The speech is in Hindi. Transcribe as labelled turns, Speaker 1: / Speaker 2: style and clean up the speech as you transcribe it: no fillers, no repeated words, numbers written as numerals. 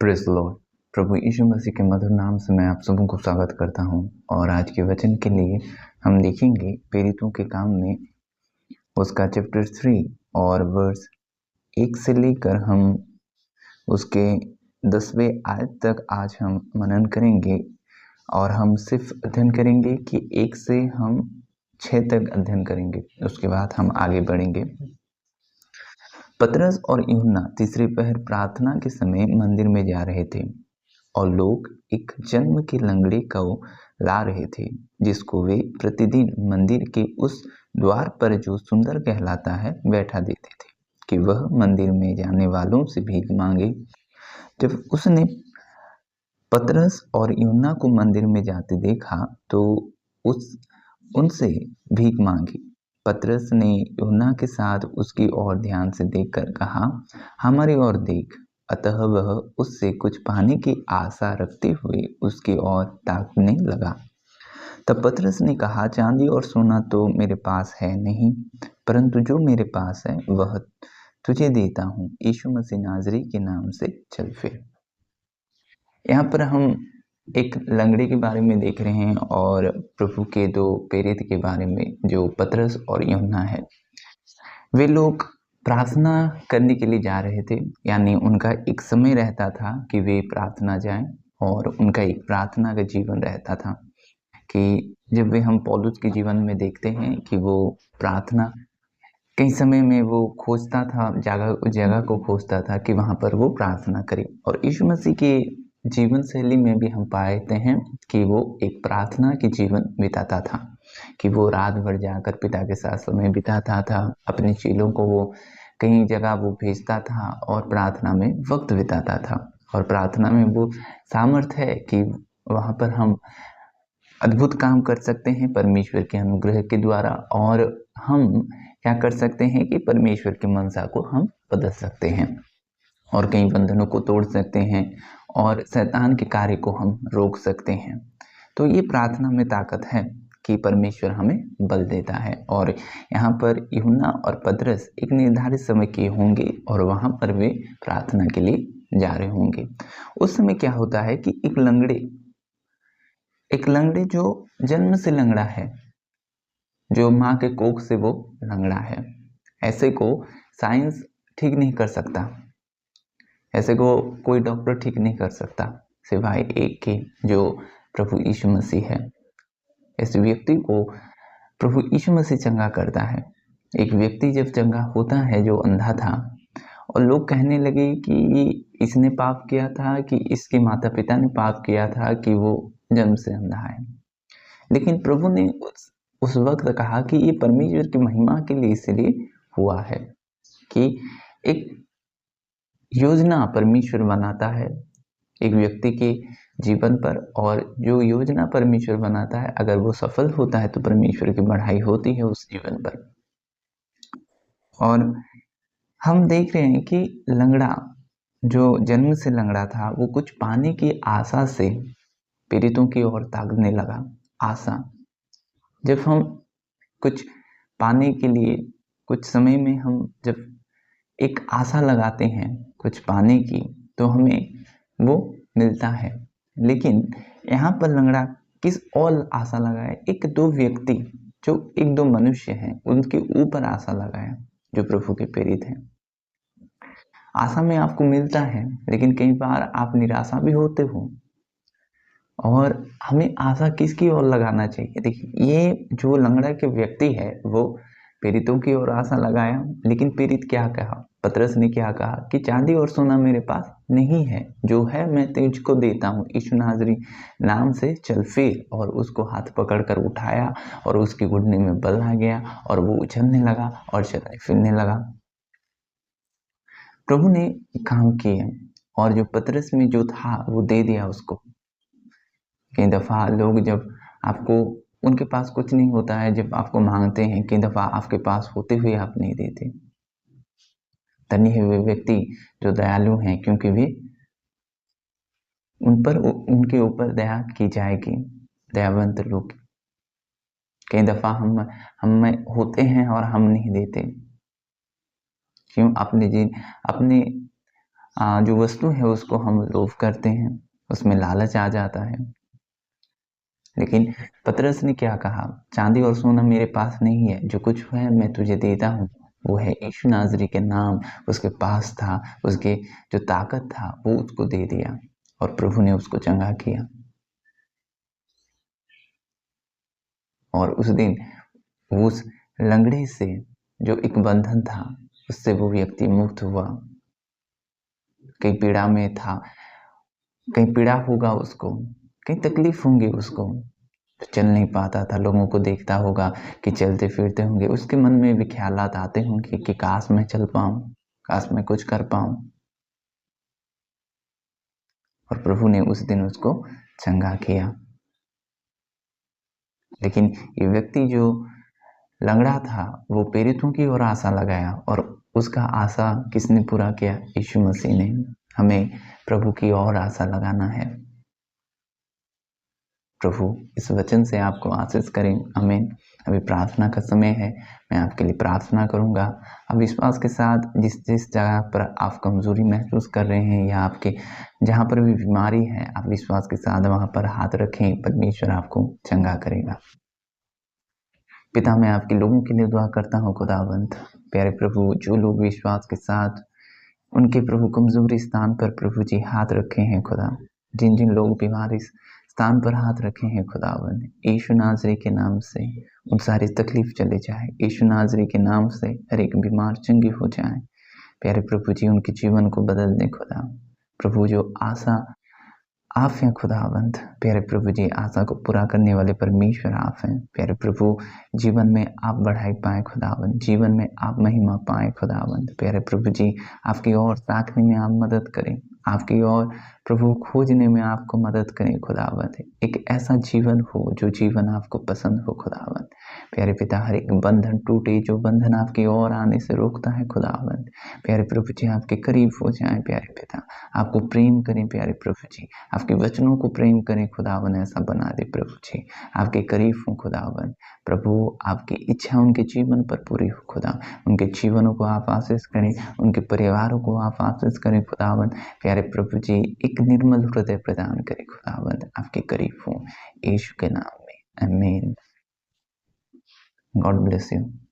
Speaker 1: Praise the lord. प्रभु यीशु मसीह के मधुर नाम से मैं आप सबों को स्वागत करता हूं और आज के वचन के लिए हम देखेंगे प्रेरितों के काम में उसका चैप्टर 3 और वर्स 1 से लेकर हम उसके 10वें आयत तक आज हम मनन करेंगे और हम सिर्फ अध्ययन करेंगे कि 1 से हम 6 तक अध्ययन करेंगे। उसके बाद हम आगे बढ़ेंगे। पतरस और यूहन्ना तीसरे पहर प्रार्थना के समय मंदिर में जा रहे थे और लोग एक जन्म के लंगड़े को ला रहे थे, जिसको वे प्रतिदिन मंदिर के उस द्वार पर जो सुंदर कहलाता है बैठा देते थे कि वह मंदिर में जाने वालों से भीख मांगे। जब उसने पतरस और यूहन्ना को मंदिर में जाते देखा तो उनसे भीख मांगी। पतरस ने यूहन्ना के साथ उसकी ओर ध्यान से देखकर कहा, हमारी ओर देख। अतः वह उससे कुछ पाने की आशा रखते हुए उसकी ओर ताकने लगा। तब पतरस ने कहा, चांदी और सोना तो मेरे पास है नहीं, परंतु जो मेरे पास है वह तुझे देता हूँ। यीशु मसीह नाज़री के नाम से चल फिर। यहाँ पर हम एक लंगड़े के बारे में देख रहे हैं और प्रभु के 2 प्रेरित के बारे में जो पतरस और यूहन्ना है। वे लोग प्रार्थना करने के लिए जा रहे थे, यानी उनका एक समय रहता था कि वे प्रार्थना जाएं और उनका एक प्रार्थना का जीवन रहता था कि जब वे हम पौलुस के जीवन में देखते हैं कि वो प्रार्थना कई समय में वो खोजता था, जगह को खोजता था कि वहाँ पर वो प्रार्थना करे। और यीशु मसीह के जीवन शैली में भी हम पाते हैं कि वो एक प्रार्थना के जीवन बिताता था, कि वो रात भर जाकर पिता के साथ समय बिताता था। अपने चेलों को वो कई जगह वो भेजता था और प्रार्थना में वक्त बिताता था। और प्रार्थना में वो सामर्थ्य है कि वहाँ पर हम अद्भुत काम कर सकते हैं परमेश्वर के अनुग्रह के द्वारा, और हम क्या कर सकते हैं कि परमेश्वर की मनसा को हम बदल सकते हैं और कई बंधनों को तोड़ सकते हैं और शैतान के कार्य को हम रोक सकते हैं। तो ये प्रार्थना में ताकत है कि परमेश्वर हमें बल देता है। और यहाँ पर यूहन्ना और पतरस एक निर्धारित समय के होंगे और वहाँ पर वे प्रार्थना के लिए जा रहे होंगे। उस समय क्या होता है कि एक लंगड़े जो जन्म से लंगड़ा है, जो माँ के कोख से वो लंगड़ा है, ऐसे को साइंस ठीक नहीं कर सकता, ऐसे को कोई डॉक्टर ठीक नहीं कर सकता सिवाय एक के, जो प्रभु यीशु मसीह है। ऐसे व्यक्ति को प्रभु यीशु मसीह चंगा करता है। एक व्यक्ति जब चंगा होता है जो अंधा था और लोग कहने लगे कि इसने पाप किया था कि इसके माता पिता ने पाप किया था कि वो जन्म से अंधा है, लेकिन प्रभु ने उस वक्त कहा कि ये परमेश्वर की महिमा के लिए इसलिए हुआ है कि एक योजना परमेश्वर बनाता है एक व्यक्ति के जीवन पर, और जो योजना परमेश्वर बनाता है अगर वो सफल होता है तो परमेश्वर की बढ़ाई होती है उस जीवन पर। और हम देख रहे हैं कि लंगड़ा जो जन्म से लंगड़ा था वो कुछ पाने की आशा से पीड़ितों की ओर ताकने लगा। आशा, जब हम कुछ पाने के लिए कुछ समय में हम जब एक आशा लगाते हैं कुछ पाने की तो हमें वो मिलता है। लेकिन यहाँ पर लंगड़ा किस और आशा लगाए? एक दो व्यक्ति जो एक दो मनुष्य हैं उनके ऊपर आशा लगाए जो प्रभु के प्रेरित हैं। आशा में आपको मिलता है, लेकिन कई बार आप निराशा भी होते हो। और हमें आशा किसकी ओर लगाना चाहिए? देखिए, ये जो लंगड़ा के व्यक्ति है वो पीड़ितों की ओर आशा लगाया, लेकिन पीड़ित क्या कहा? पतरस ने क्या कहा कि चांदी और सोना मेरे पास नहीं है, जो है मैं तुझको देता हूँ। यीशु नाज़री नाम से चल फिर। और उसको हाथ पकड़कर उठाया और उसके घुटने में बल आ गया और वो उछलने लगा और चलने फिरने लगा। प्रभु ने काम किए और जो पतरस में जो था वो दे दिया उसको। कई दफ़ा लोग जब आपको उनके पास कुछ नहीं होता है, जब आपको मांगते हैं, कई दफ़ा आपके पास होते हुए आप नहीं देते। धन्य है वे व्यक्ति जो दयालु हैं, क्योंकि वे उनके ऊपर दया की जाएगी। दयावंत लोग, कई दफ़ा हम में होते हैं और हम नहीं देते। क्यों? अपने जो वस्तु है उसको हम लोभ करते हैं, उसमें लालच आ जाता है। लेकिन पतरस ने क्या कहा, चांदी और सोना मेरे पास नहीं है, जो कुछ है मैं तुझे देता हूँ, वो है यीशु नाजरी के नाम। उसके पास था, उसके जो ताकत था वो उसको दे दिया और प्रभु ने उसको चंगा किया। और उस दिन उस लंगड़े से जो एक बंधन था उससे वो व्यक्ति मुक्त हुआ। कहीं पीड़ा में था, कहीं पीड़ा होगा उसको, कहीं तकलीफ होंगी उसको, तो चल नहीं पाता था, लोगों को देखता होगा कि चलते फिरते होंगे, उसके मन में भी ख्यालात आते होंगे कि काश मैं चल पाऊं, काश मैं कुछ कर पाऊं। और प्रभु ने उस दिन उसको चंगा किया। लेकिन ये व्यक्ति जो लंगड़ा था वो प्रेरितों की ओर आशा लगाया और उसका आशा किसने पूरा किया? यीशु मसीह ने। हमें प्रभु की ओर आशा लगाना है। प्रभु इस वचन से आपको आशीष करें। आमीन। अभी प्रार्थना का समय है, मैं आपके लिए प्रार्थना करूंगा। आप विश्वास के साथ जिस जिस जगह पर आप कमजोरी महसूस कर रहे हैं या आपके जहाँ पर भी बीमारी है, आप विश्वास के साथ वहाँ पर हाथ रखें, परमेश्वर आपको चंगा करेगा। पिता, मैं आपके लोगों के लिए दुआ करता हूँ खुदावंत। प्यारे प्रभु, जो लोग विश्वास के साथ उनके प्रभु कमजोरी स्थान पर प्रभु जी हाथ रखे हैं खुदा, जिन जिन लोग बीमारी स्थान पर हाथ रखे हैं खुदावन, यीशु नाजरी के नाम से उन सारी तकलीफ चले जाए। यीशु नाजरी के नाम से हर एक बीमार चंगी हो जाए। प्यारे प्रभु जी, उनके जीवन को बदल दें खुदा। प्रभु, जो आशा आप हैं खुदावंत, प्यारे प्रभु जी, आशा को पूरा करने वाले परमेश्वर आप हैं। प्यारे प्रभु, जीवन में आप बढ़ाई पाए खुदावंत, जीवन में आप महिमा पाए खुदावंत। प्यारे प्रभु जी, आपकी ओर ताकने में आप मदद करें, आपकी ओर प्रभु खोजने में आपको मदद करें खुदावंत। एक ऐसा जीवन हो जो जीवन आपको पसंद हो खुदावंत। प्यारे पिता, हर एक बंधन टूटे, जो बंधन आपकी ओर आने से रोकता है खुदावंत। प्यारे प्रभु जी, आपके करीब हो जाए प्यारे पिता, आपको प्रेम करें प्यारे प्रभु जी, आपके वचनों को प्रेम करें खुदावन, ऐसा बना दे प्रभु जी। आपके करीब हो खुदावन। प्रभु, आपकी इच्छा उनके जीवन पर पूरी हो खुदा, उनके जीवनों को आप आशीष करें, उनके परिवारों को आप आशीष करें खुदावन। प्यारे प्रभु जी, एक निर्मल हृदय प्रदान करें खुदावन, आपके करीब हो, यीशु के नाम में, आमीन। God bless you.